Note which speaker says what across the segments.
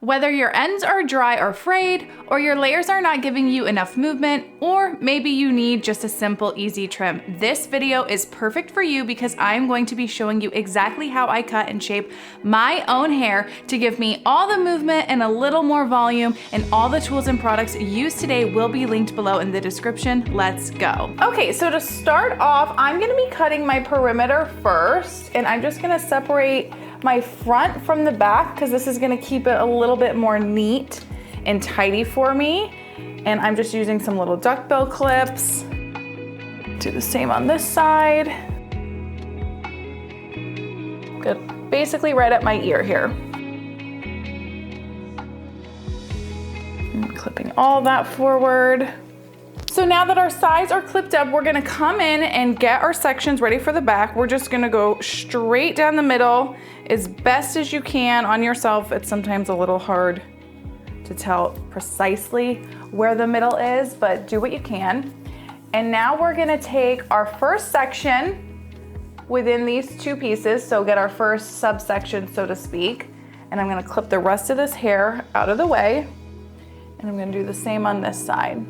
Speaker 1: Whether your ends are dry or frayed, or your layers are not giving you enough movement, or maybe you need just a simple, easy trim, this video is perfect for you because I'm going to be showing you exactly how I cut and shape my own hair to give me all the movement and a little more volume, and all the tools and products used today will be linked below in the description. Let's go. Okay, so to start off, I'm gonna be cutting my perimeter first, and I'm just gonna separate my front from the back because this is gonna keep it a little bit more neat and tidy for me. And I'm just using some little duckbill clips. Do the same on this side. Good, basically right at my ear here. And clipping all that forward. So now that our sides are clipped up, we're gonna come in and get our sections ready for the back. We're just gonna go straight down the middle as best as you can on yourself. It's sometimes a little hard to tell precisely where the middle is, but do what you can. And now we're gonna take our first section within these two pieces, so get our first subsection, so to speak, and I'm gonna clip the rest of this hair out of the way, and I'm gonna do the same on this side.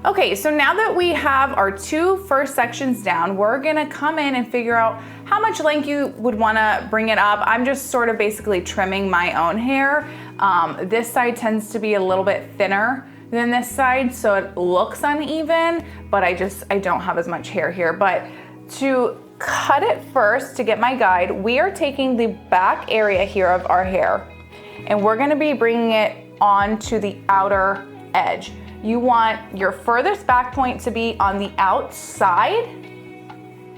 Speaker 1: Okay, so now that we have our two first sections down, we're gonna come in and figure out how much length you would wanna bring it up. I'm just sort of basically trimming my own hair. This side tends to be a little bit thinner than this side, so it looks uneven, but I don't have as much hair here. But to cut it first, to get my guide, we are taking the back area here of our hair, and we're gonna be bringing it onto the outer edge. You want your furthest back point to be on the outside,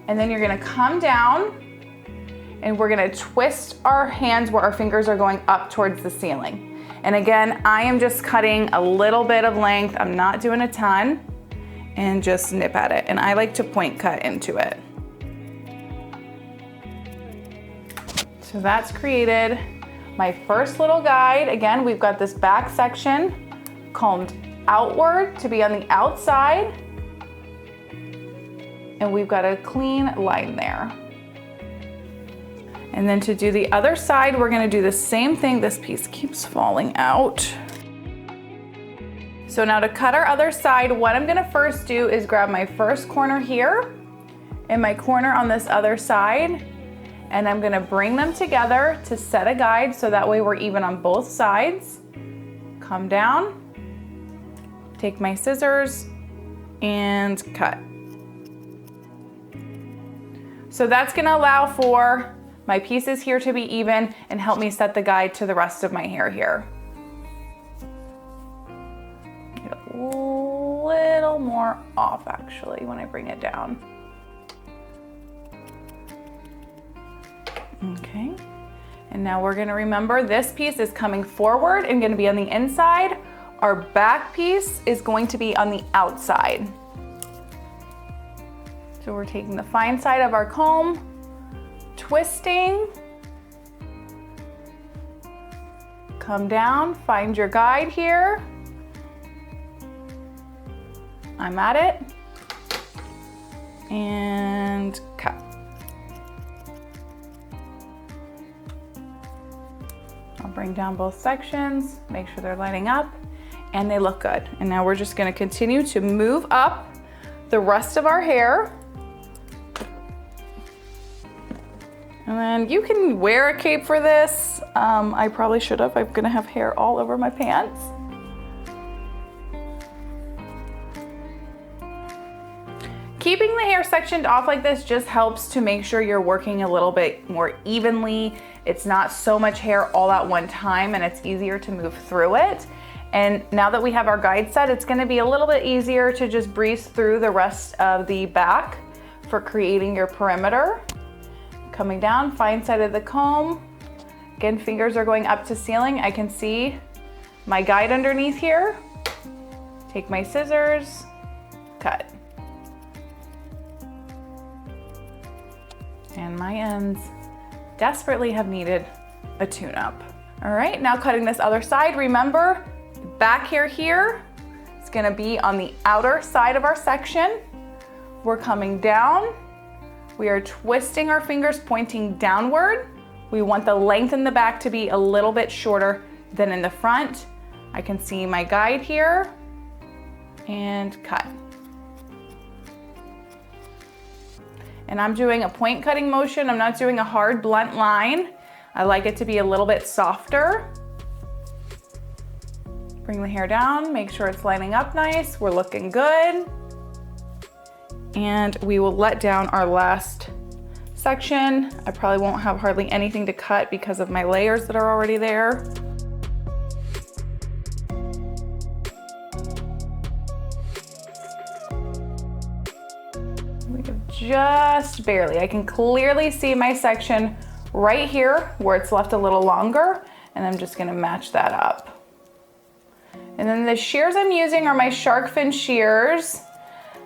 Speaker 1: and then you're gonna come down and we're gonna twist our hands where our fingers are going up towards the ceiling. And again, I am just cutting a little bit of length. I'm not doing a ton, and just nip at it. And I like to point cut into it. So that's created my first little guide. Again, we've got this back section combed outward to be on the outside, and we've got a clean line there. And then to do the other side, we're gonna do the same thing. This piece keeps falling out. So now to cut our other side, what I'm gonna first do is grab my first corner here and my corner on this other side, and I'm gonna bring them together to set a guide so that way we're even on both sides. Come down, take my scissors and cut. So that's gonna allow for my pieces here to be even and help me set the guide to the rest of my hair here. Get a little more off actually when I bring it down. Okay, and now we're gonna remember this piece is coming forward and gonna be on the inside. Our back piece is going to be on the outside. So we're taking the fine side of our comb, twisting, come down, find your guide here. I'm at it, and cut. I'll bring down both sections, make sure they're lining up, and they look good. And now we're just gonna continue to move up the rest of our hair. And then you can wear a cape for this. I probably should have. I'm gonna have hair all over my pants. Keeping the hair sectioned off like this just helps to make sure you're working a little bit more evenly. It's not so much hair all at one time, and it's easier to move through it. And now that we have our guide set, it's gonna be a little bit easier to just breeze through the rest of the back for creating your perimeter. Coming down, fine side of the comb. Again, fingers are going up to ceiling. I can see my guide underneath here. Take my scissors, cut. And my ends desperately have needed a tune-up. All right, now cutting this other side. Remember, back hair here is gonna be on the outer side of our section. We're coming down. We are twisting our fingers pointing downward We want the length in the back to be a little bit shorter than in the front. I can see my guide here and cut. And I'm doing a point cutting motion. I'm not doing a hard blunt line. I like it to be a little bit softer. Bring the hair down, make sure it's lining up nice. We're looking good. And we will let down our last section. I probably won't have hardly anything to cut because of my layers that are already there. Just barely. I can clearly see my section right here where it's left a little longer, and I'm just gonna match that up. And then the shears I'm using are my shark fin shears.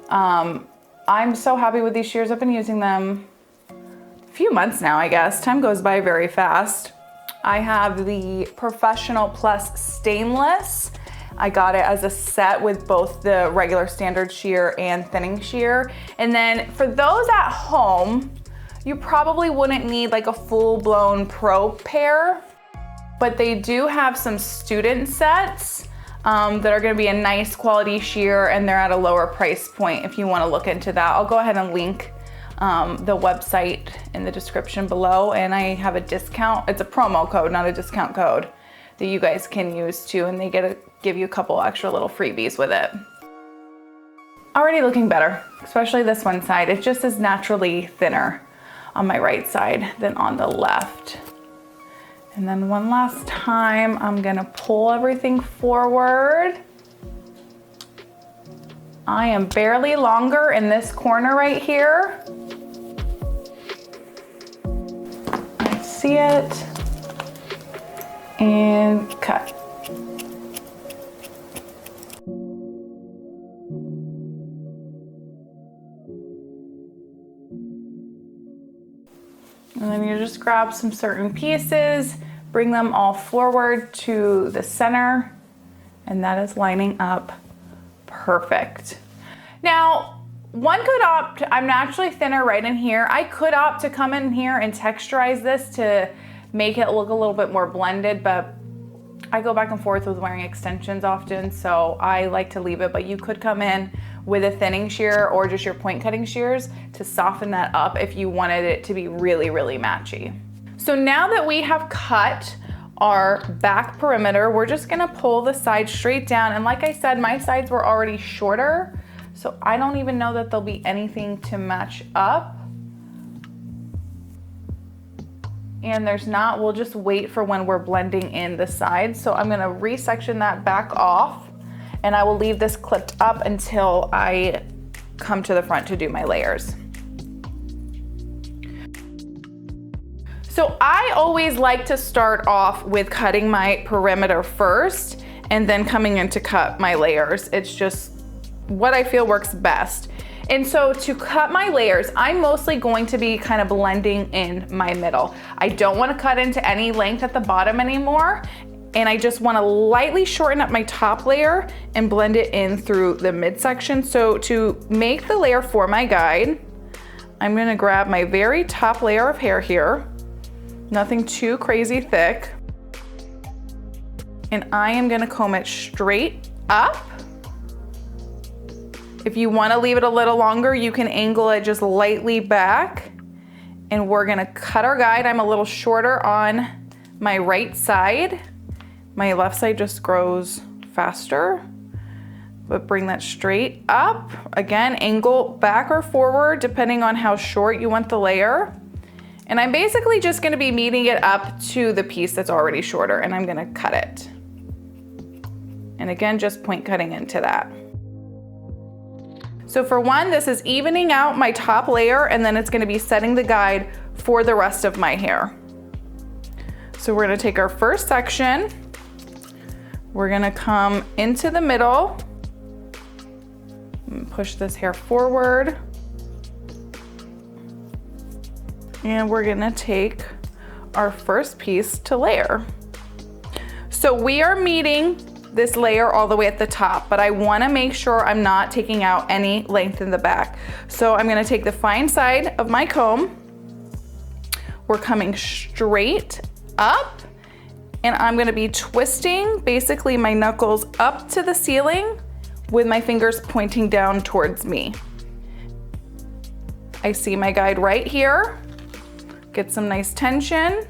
Speaker 1: I'm so happy with these shears. I've been using them a few months now, I guess. Time goes by very fast. I have the Professional Plus Stainless. I got it as a set with both the regular standard shear and thinning shear. And then for those at home, you probably wouldn't need like a full-blown pro pair, but they do have some student sets that are gonna be a nice quality shear, and they're at a lower price point if you wanna look into that. I'll go ahead and link the website in the description below, and I have a discount. It's a promo code, not a discount code, that you guys can use too, and they give you a couple extra little freebies with it. Already looking better, especially this one side. It just is naturally thinner on my right side than on the left. And then one last time, I'm gonna pull everything forward. I am barely longer in this corner right here. I see it. And cut. And then you just grab some certain pieces, bring them all forward to the center, and that is lining up perfect. Now, one could opt, I'm naturally thinner right in here. I could opt to come in here and texturize this to make it look a little bit more blended, but I go back and forth with wearing extensions often, so I like to leave it, but you could come in with a thinning shear or just your point cutting shears to soften that up if you wanted it to be really, really matchy. So now that we have cut our back perimeter, we're just gonna pull the side straight down. And like I said, my sides were already shorter, so I don't even know that there'll be anything to match up. And there's not, we'll just wait for when we're blending in the sides. So I'm gonna resection that back off, and I will leave this clipped up until I come to the front to do my layers. So I always like to start off with cutting my perimeter first and then coming in to cut my layers. It's just what I feel works best. And so to cut my layers, I'm mostly going to be kind of blending in my middle. I don't want to cut into any length at the bottom anymore. And I just want to lightly shorten up my top layer and blend it in through the midsection. So to make the layer for my guide, I'm going to grab my very top layer of hair here. Nothing too crazy thick. And I am going to comb it straight up. If you want to leave it a little longer, you can angle it just lightly back. And we're going to cut our guide. I'm a little shorter on my right side. My left side just grows faster, but bring that straight up. Again, angle back or forward depending on how short you want the layer. And I'm basically just gonna be meeting it up to the piece that's already shorter, and I'm gonna cut it. And again, just point cutting into that. So for one, this is evening out my top layer, and then it's gonna be setting the guide for the rest of my hair. So we're gonna take our first section, we're gonna come into the middle, and push this hair forward, and we're gonna take our first piece to layer. So we are meeting this layer all the way at the top, but I wanna make sure I'm not taking out any length in the back. So I'm gonna take the fine side of my comb, we're coming straight up, and I'm gonna be twisting basically my knuckles up to the ceiling with my fingers pointing down towards me. I see my guide right here. Get some nice tension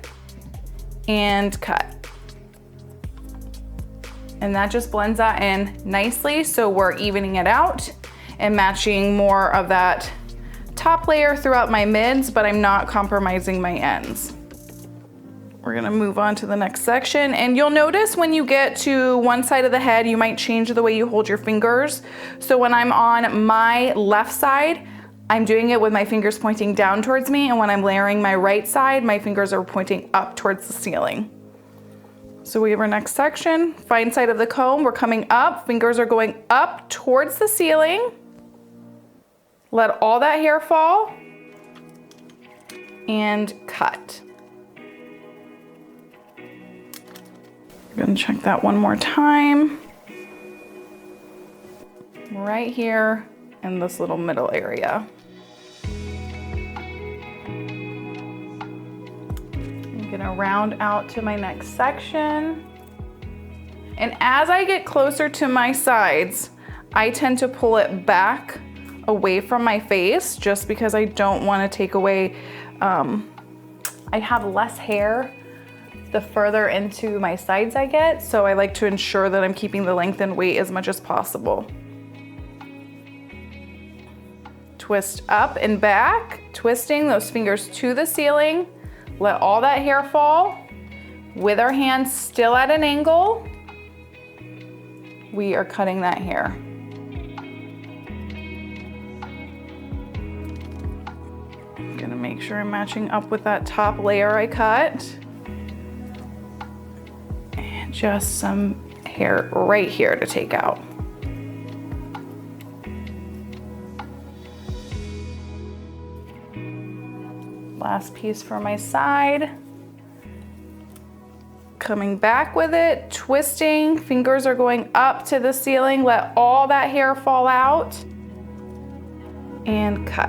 Speaker 1: and cut. And that just blends that in nicely, so we're evening it out and matching more of that top layer throughout my mids, but I'm not compromising my ends. We're gonna move on to the next section, and you'll notice when you get to one side of the head, you might change the way you hold your fingers. So when I'm on my left side, I'm doing it with my fingers pointing down towards me, and when I'm layering my right side, my fingers are pointing up towards the ceiling. So we have our next section, fine side of the comb, we're coming up, fingers are going up towards the ceiling. Let all that hair fall and cut. I'm gonna check that one more time. Right here in this little middle area. I'm gonna round out to my next section. And as I get closer to my sides, I tend to pull it back away from my face just because I don't want to take away, I have less hair the further into my sides I get, so I like to ensure that I'm keeping the length and weight as much as possible. Twist up and back, twisting those fingers to the ceiling. Let all that hair fall. With our hands still at an angle, we are cutting that hair. I'm gonna make sure I'm matching up with that top layer I cut. And just some hair right here to take out. Last piece for my side. Coming back with it, twisting, fingers are going up to the ceiling, let all that hair fall out, and cut.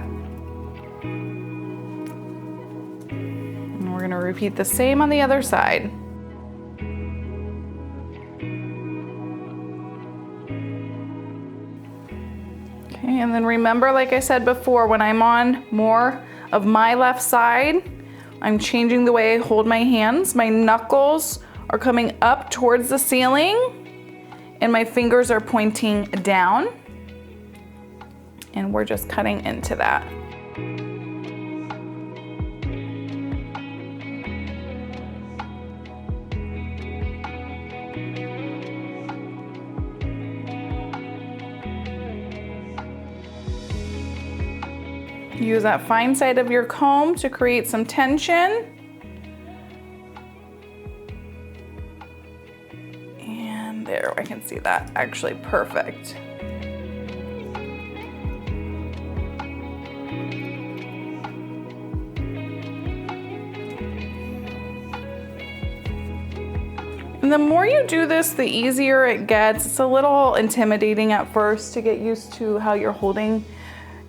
Speaker 1: And we're gonna repeat the same on the other side. Okay, and then remember, like I said before, when I'm on more of my left side, I'm changing the way I hold my hands. My knuckles are coming up towards the ceiling and my fingers are pointing down. And we're just cutting into that. Use that fine side of your comb to create some tension. And there, I can see that actually perfect. And the more you do this, the easier it gets. It's a little intimidating at first to get used to how you're holding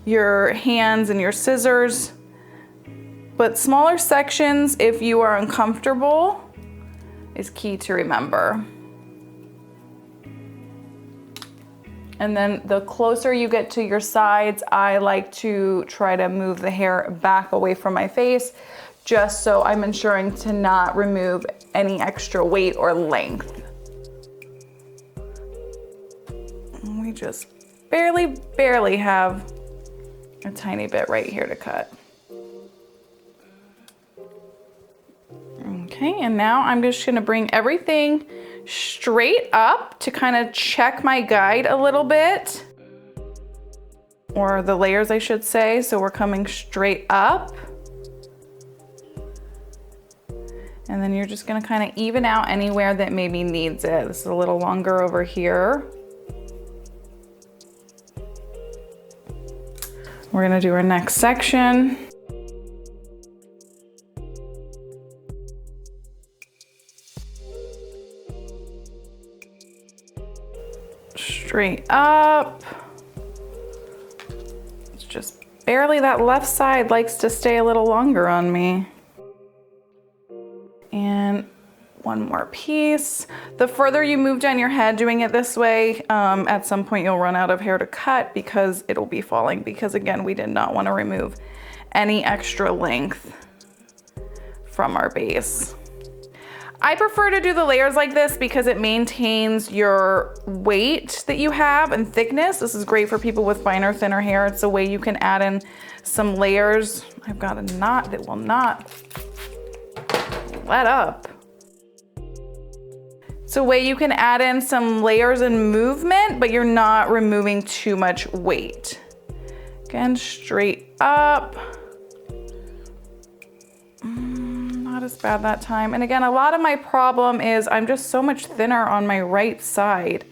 Speaker 1: your hands and your scissors, but smaller sections, if you are uncomfortable, is key to remember. And then the closer you get to your sides, I like to try to move the hair back away from my face, just so I'm ensuring to not remove any extra weight or length. And we just barely have a tiny bit right here to cut. Okay, and now I'm just gonna bring everything straight up to kind of check my guide a little bit, or the layers I should say. So we're coming straight up. And then you're just gonna kind of even out anywhere that maybe needs it. This is a little longer over here. We're gonna do our next section. Straight up. It's just barely, that left side likes to stay a little longer on me. one more piece. The further you move down your head doing it this way, at some point you'll run out of hair to cut because it'll be falling, because again, we did not want to remove any extra length from our base. I prefer to do the layers like this because it maintains your weight that you have and thickness. This is great for people with finer, thinner hair. It's a way you can add in some layers. I've got a knot that will not let up. It's a way you can add in some layers and movement, but you're not removing too much weight. Again, straight up. Not as bad that time. And again, a lot of my problem is I'm just so much thinner on my right side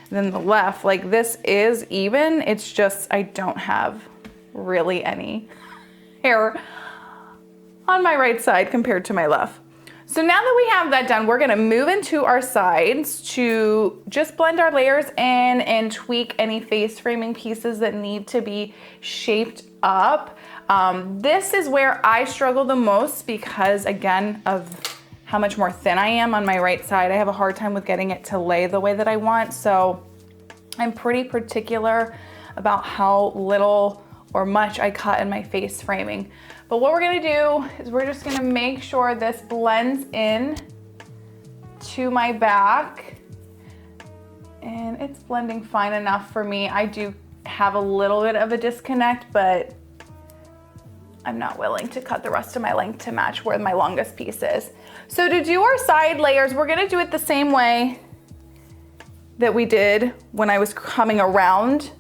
Speaker 1: than the left. Like this is even, it's just I don't have really any hair on my right side compared to my left. So now that we have that done, we're gonna move into our sides to just blend our layers in and tweak any face framing pieces that need to be shaped up. This is where I struggle the most because again of how much more thin I am on my right side. I have a hard time with getting it to lay the way that I want. So I'm pretty particular about how little or much I cut in my face framing. But what we're gonna do is we're just gonna make sure this blends in to my back. And it's blending fine enough for me. I do have a little bit of a disconnect, but I'm not willing to cut the rest of my length to match where my longest piece is. So to do our side layers, we're gonna do it the same way that we did when I was coming around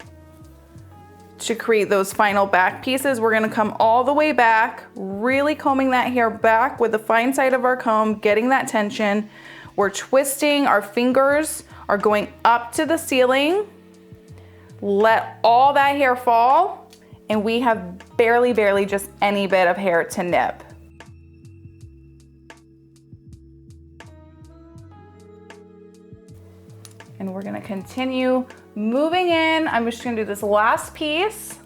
Speaker 1: to create those final back pieces. We're gonna come all the way back, really combing that hair back with the fine side of our comb, getting that tension. We're twisting, our fingers are going up to the ceiling. Let all that hair fall, and we have barely just any bit of hair to nip. And we're gonna continue moving in. I'm just gonna do this last piece.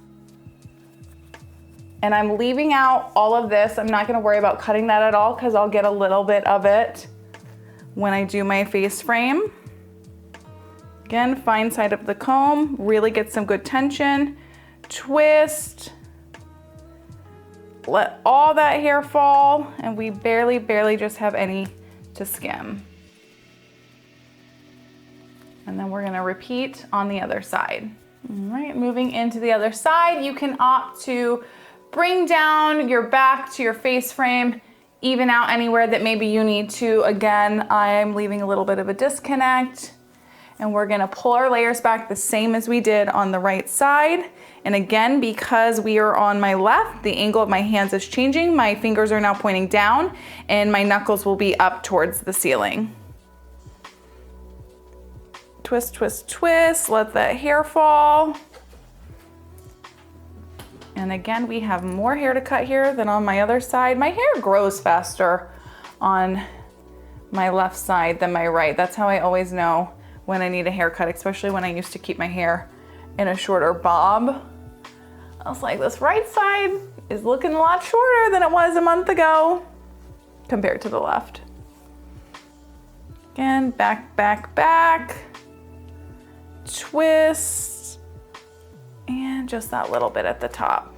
Speaker 1: And I'm leaving out all of this. I'm not gonna worry about cutting that at all because I'll get a little bit of it when I do my face frame. Again, fine side of the comb, really get some good tension. Twist. Let all that hair fall, and we barely just have any to skim. And then we're gonna repeat on the other side. All right, moving into the other side, you can opt to bring down your back to your face frame, even out anywhere that maybe you need to. Again, I'm leaving a little bit of a disconnect, and we're gonna pull our layers back the same as we did on the right side. And again, because we are on my left, the angle of my hands is changing. My fingers are now pointing down, and my knuckles will be up towards the ceiling. Twist, twist, twist, let that hair fall. And again, we have more hair to cut here than on my other side. My hair grows faster on my left side than my right. That's how I always know when I need a haircut, especially when I used to keep my hair in a shorter bob. I was like, this right side is looking a lot shorter than it was a month ago compared to the left. Again, back, back, back. Twist, and just that little bit at the top.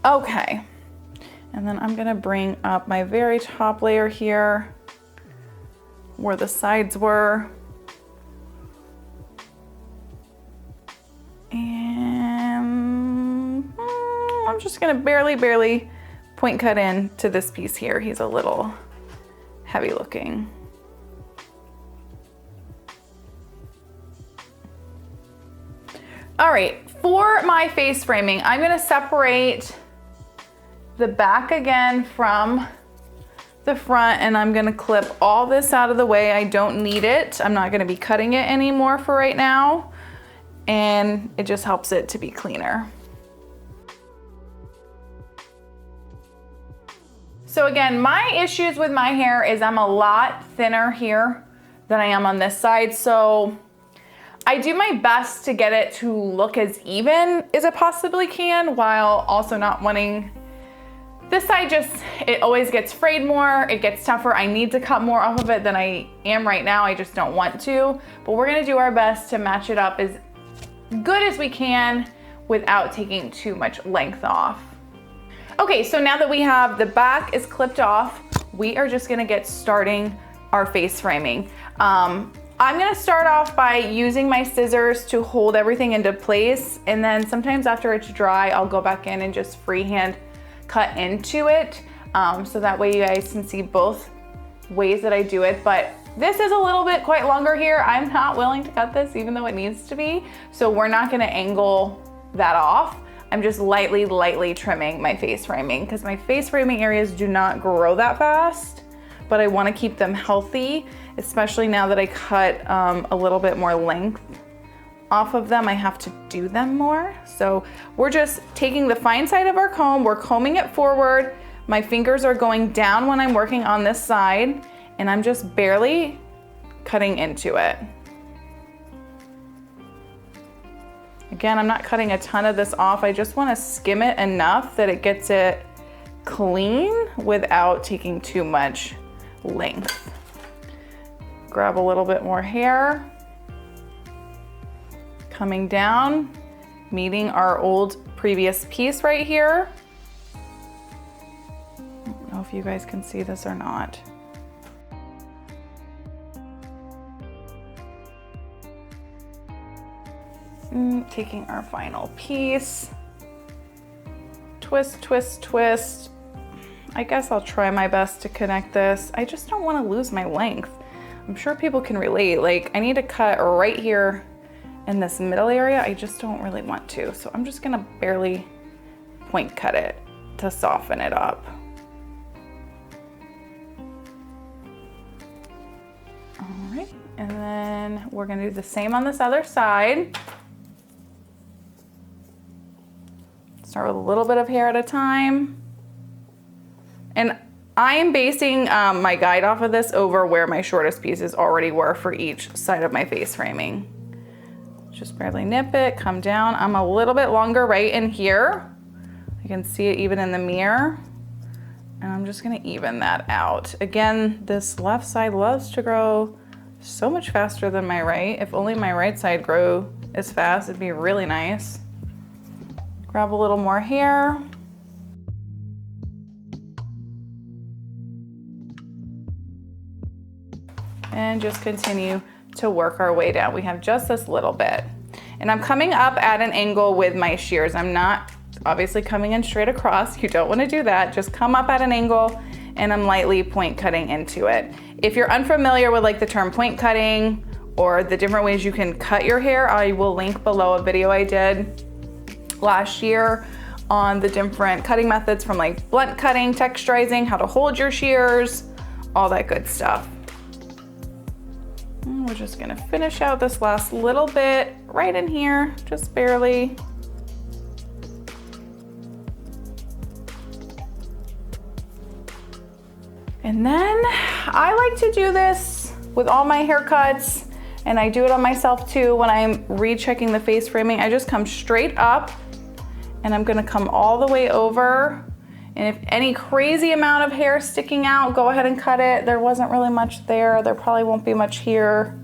Speaker 1: Okay, and then I'm gonna bring up my very top layer here where the sides were. And I'm just gonna barely point cut in to this piece here. He's a little heavy looking. All right, for my face framing, I'm gonna separate the back again from the front, and I'm gonna clip all this out of the way. I don't need it. I'm not gonna be cutting it anymore for right now, and it just helps it to be cleaner. So again, my issues with my hair is I'm a lot thinner here than I am on this side, so I do my best to get it to look as even as it possibly can while also not wanting This side it always gets frayed more, it gets tougher. I need to cut more off of it than I am right now. I just don't want to, but we're gonna do our best to match it up as good as we can without taking too much length off. Okay, so now that we have the back is clipped off, we are just gonna get starting our face framing. I'm gonna start off by using my scissors to hold everything into place, and then sometimes after it's dry, I'll go back in and just freehand cut into it, so that way you guys can see both ways that I do it. But this is a little bit quite longer here. I'm not willing to cut this even though it needs to be, so we're not gonna angle that off. I'm just lightly trimming my face framing because my face framing areas do not grow that fast, but I wanna keep them healthy, especially now that I cut a little bit more length off of them. I have to do them more. So we're just taking the fine side of our comb, we're combing it forward. My fingers are going down when I'm working on this side, and I'm just barely cutting into it. Again, I'm not cutting a ton of this off. I just want to skim it enough that it gets it clean without taking too much length. Grab a little bit more hair. Coming down, meeting our old previous piece right here. I don't know if you guys can see this or not. Taking our final piece. Twist, twist, twist. I guess I'll try my best to connect this. I just don't want to lose my length. I'm sure people can relate. Like, I need to cut right here in this middle area. I just don't really want to. So I'm just gonna barely point cut it to soften it up. All right, and then we're gonna do the same on this other side. Start with a little bit of hair at a time. And I am basing my guide off of this over where my shortest pieces already were for each side of my face framing. Just barely nip it, come down. I'm a little bit longer right in here. I can see it even in the mirror. And I'm just gonna even that out. Again, this left side loves to grow so much faster than my right. If only my right side grew as fast, it'd be really nice. Grab a little more hair. And just continue to work our way down. We have just this little bit. And I'm coming up at an angle with my shears. I'm not obviously coming in straight across. You don't want to do that. Just come up at an angle, and I'm lightly point cutting into it. If you're unfamiliar with like the term point cutting or the different ways you can cut your hair, I will link below a video I did last year on the different cutting methods, from like blunt cutting, texturizing, how to hold your shears, all that good stuff. And we're just gonna finish out this last little bit right in here, just barely. And then I like to do this with all my haircuts, and I do it on myself too when I'm rechecking the face framing. I just come straight up, and I'm gonna come all the way over. And if any crazy amount of hair sticking out, go ahead and cut it. There wasn't really much there. There probably won't be much here.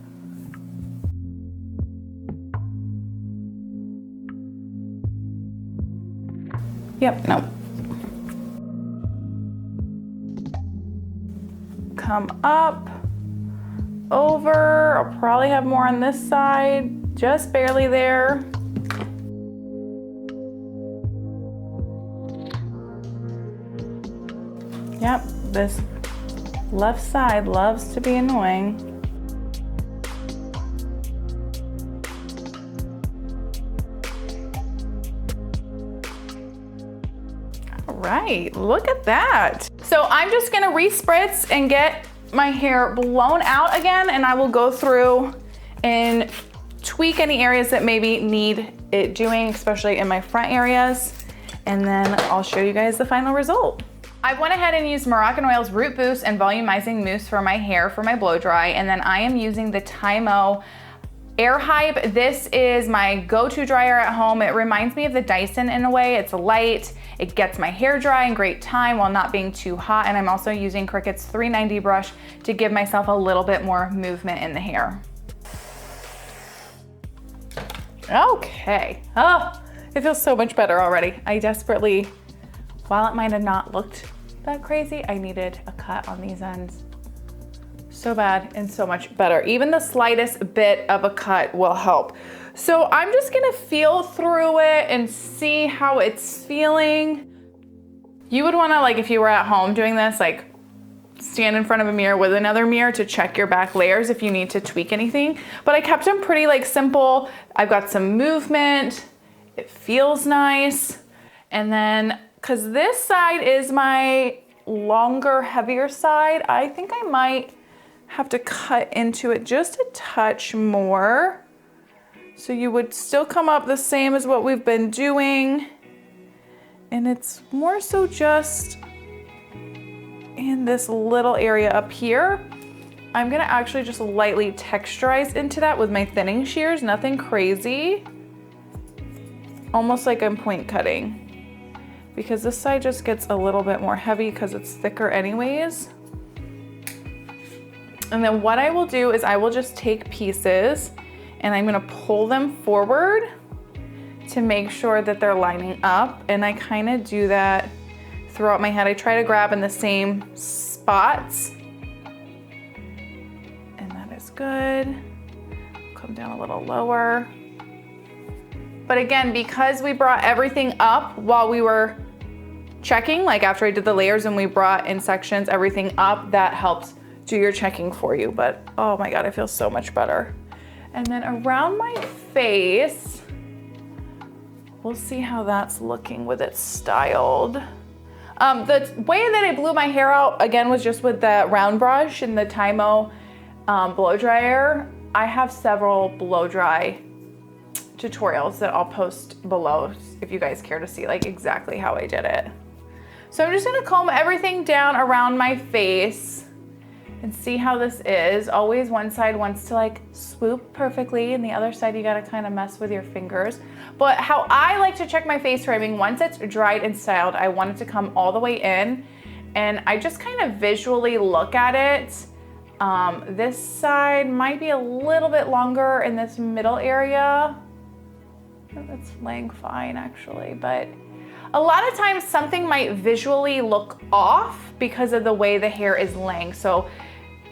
Speaker 1: Yep, no. Come up, over. I'll probably have more on this side, just barely there. Yep, this left side loves to be annoying. All right, look at that. So I'm just gonna respritz and get my hair blown out again, and I will go through and tweak any areas that maybe need it doing, especially in my front areas, and then I'll show you guys the final result. I went ahead and used Moroccan-Oil's Root Boost and Volumizing Mousse for my hair for my blow dry, and then I am using the Tymo Air Hype, this is my go-to dryer at home. It reminds me of the Dyson in a way. It's light, it gets my hair dry in great time while not being too hot, and I'm also using Cricut's 390 brush to give myself a little bit more movement in the hair. Okay, oh, it feels so much better already. I desperately, while it might have not looked that crazy, I needed a cut on these ends. So bad and so much better. Even the slightest bit of a cut will help. So I'm just gonna feel through it and see how it's feeling. You would wanna, like, if you were at home doing this, like, stand in front of a mirror with another mirror to check your back layers if you need to tweak anything. But I kept them pretty, like, simple. I've got some movement. It feels nice. And then, cause this side is my longer, heavier side, I think I might have to cut into it just a touch more. So you would still come up the same as what we've been doing. And it's more so just in this little area up here. I'm gonna actually just lightly texturize into that with my thinning shears, nothing crazy. Almost like I'm point cutting, because this side just gets a little bit more heavy because it's thicker anyways. And then what I will do is I will just take pieces and I'm gonna pull them forward to make sure that they're lining up. And I kind of do that throughout my head. I try to grab in the same spots. And that is good. Come down a little lower. But again, because we brought everything up while we were checking, like after I did the layers and we brought in sections, everything up, that helps do your checking for you. But oh my God, I feel so much better. And then around my face, we'll see how that's looking with it styled. The way that I blew my hair out, again, was just with the round brush and the Tymo blow dryer. I have several blow dry tutorials that I'll post below if you guys care to see like exactly how I did it. So I'm just gonna comb everything down around my face and see how this is. Always one side wants to like swoop perfectly and the other side you gotta kind of mess with your fingers. But how I like to check my face framing, once it's dried and styled, I want it to come all the way in, and I just kind of visually look at it. This side might be a little bit longer in this middle area. It's laying fine actually, but a lot of times something might visually look off because of the way the hair is laying. So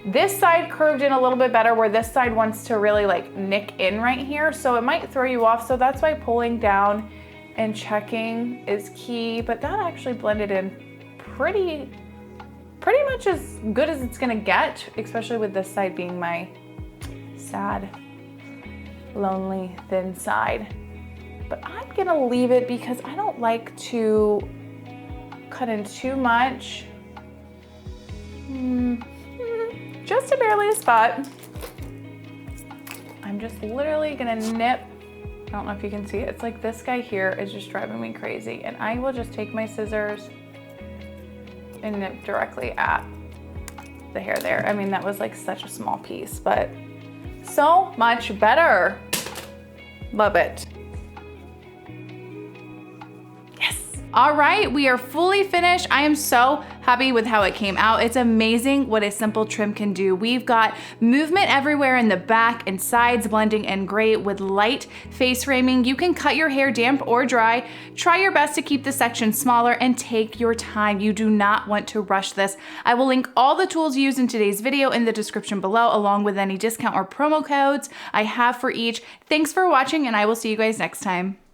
Speaker 1: this side curved in a little bit better where this side wants to really like nick in right here. So it might throw you off. So that's why pulling down and checking is key, but that actually blended in pretty much as good as it's gonna get, especially with this side being my sad, lonely, thin side. But I'm gonna leave it because I don't like to cut in too much. Just a barely a spot. I'm just literally gonna nip. I don't know if you can see it. It's like this guy here is just driving me crazy. And I will just take my scissors and nip directly at the hair there. I mean, that was like such a small piece, but so much better. Love it. All right, we are fully finished. I am so happy with how it came out. It's amazing what a simple trim can do. We've got movement everywhere in the back and sides, blending in great with light face framing. You can cut your hair damp or dry. Try your best to keep the section smaller and take your time. You do not want to rush this. I will link all the tools used in today's video in the description below, along with any discount or promo codes I have for each. Thanks for watching, and I will see you guys next time.